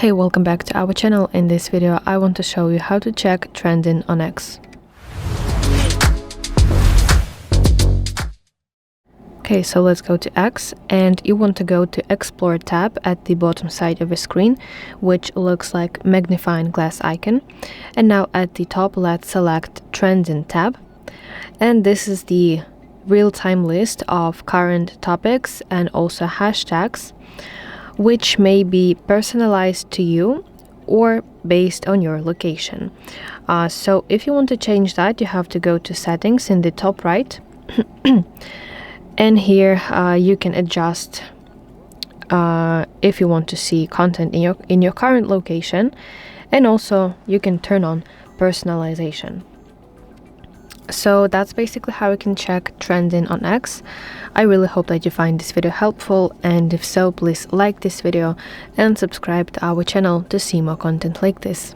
Hey, welcome back to our channel. In this video I want to show you how to check trending on X. Okay, so let's go to X, and you want to go to Explore tab at the bottom side of the screen, which looks like magnifying glass icon. And now at the top, let's select Trending tab. And this is the real-time list of current topics and also hashtags, which may be personalized to you or based on your location. So if you want to change that, you have to go to Settings in the top right. And here you can adjust if you want to see content in your current location, and also you can turn on personalization. So that's basically how you can check trending on X. I really hope that you find this video helpful, and if so, please like this video and subscribe to our channel to see more content like this.